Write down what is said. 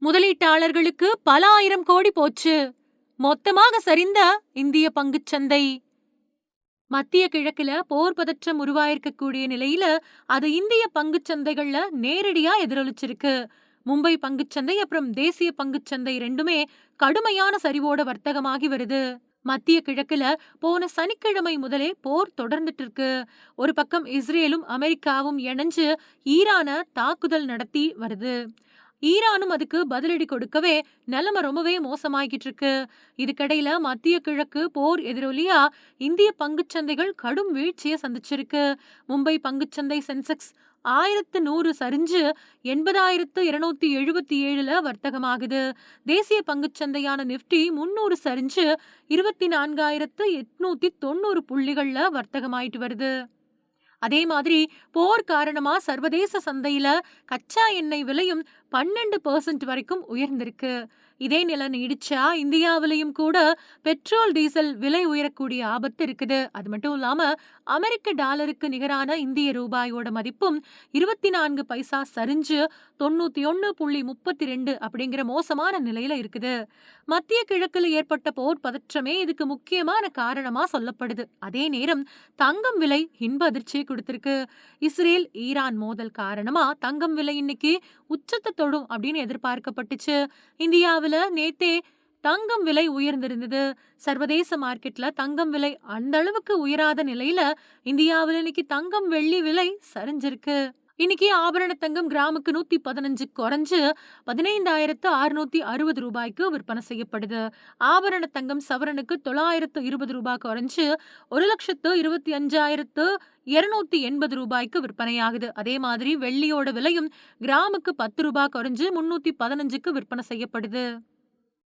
முதலீட்டாளர்களுக்கு பல ஆயிரம் கோடி போச்சு. மொத்தமாக சரிந்த இந்திய பங்குச்சந்தை. மத்திய கிழக்குல போர் பதற்றம் உருவாயிருக்கக்கூடிய நிலையில அது இந்திய பங்குச்சந்தைகள்ல நேரடியா எதிரொலிச்சிருக்கு. மும்பை பங்குச்சந்தை அப்புறம் தேசிய பங்குச்சந்தை ரெண்டுமே கடுமையான சரிவோட வர்த்தகமாகி வருது. மத்திய கிழக்குல போன சனிக்கிழமை முதலே போர் தொடர்ந்துட்டு இருக்கு. ஒரு பக்கம் இஸ்ரேலும் அமெரிக்காவும் இணைஞ்சு ஈரான தாக்குதல் நடத்தி வருது. ஈரானும் அதுக்கு பதிலடி கொடுக்கவே நிலைமை ரொம்பவே மோசமாகிட்டு இருக்கு. இதுக்கிடையில மத்திய கிழக்கு போர் எதிரொலியா இந்திய பங்குச்சந்தைகள் கடும் வீழ்ச்சியை சந்திச்சிருக்கு. மும்பை பங்குச்சந்தை சென்செக்ஸ் 1100 சரிஞ்சு 80,277ல வர்த்தகமாகுது. தேசிய பங்குச்சந்தையான நிப்டி 300 சரிஞ்சு 24,890 புள்ளிகள்ல வர்த்தகமாயிட்டு வருது. அதே மாதிரி போர் காரணமா சர்வதேச சந்தையில கச்சா எண்ணெய் விலையும் 12% வரைக்கும் உயர்ந்திருக்கு. இதே நிலை நீடிச்சா இந்தியாவிலையும் கூட பெட்ரோல் டீசல் விலை உயரக்கூடிய ஆபத்து இருக்குது. அது மட்டும் இல்லாம அமெரிக்க டாலருக்கு நிகரான இந்திய ரூபாயோட மதிப்பும் 24 பைசா சரிஞ்சு 91.32 அப்படிங்கிற மோசமான நிலையில இருக்குது. மத்திய கிழக்குல ஏற்பட்ட போர் பதற்றமே இதுக்கு முக்கியமான காரணமா சொல்லப்படுது. அதே நேரம் தங்கம் விலை இன்ப அதிர்ச்சியை கொடுத்திருக்கு. இஸ்ரேல் ஈரான் மோதல் காரணமா தங்கம் விலை இன்னைக்கு உச்சத்தை தொடும் அப்படின்னு எதிர்பார்க்கப்பட்டுச்சு. இந்தியாவில நேத்தே தங்கம் விலை உயர்ந்திருந்தது. சர்வதேச மார்க்கெட்ல தங்கம் விலை அந்த அளவுக்கு உயராத நிலையில இந்தியாவில இன்னைக்கு தங்கம் வெள்ளி விலை சரிஞ்சிருக்கு. இன்னைக்கு ஆபரண தங்கம் கிராமுக்கு 115 குறைஞ்சு 15,660 ரூபாய்க்கு விற்பனை செய்யப்படுது. ஆபரண தங்கம் சவரனுக்கு 920 ரூபாய் குறைஞ்சு 1,25,280 ரூபாய்க்கு விற்பனையாகுது. அதே மாதிரி வெள்ளியோட விலையும் கிராமுக்கு 10 ரூபாய் குறைஞ்சு 315க்கு விற்பனை செய்யப்படுது.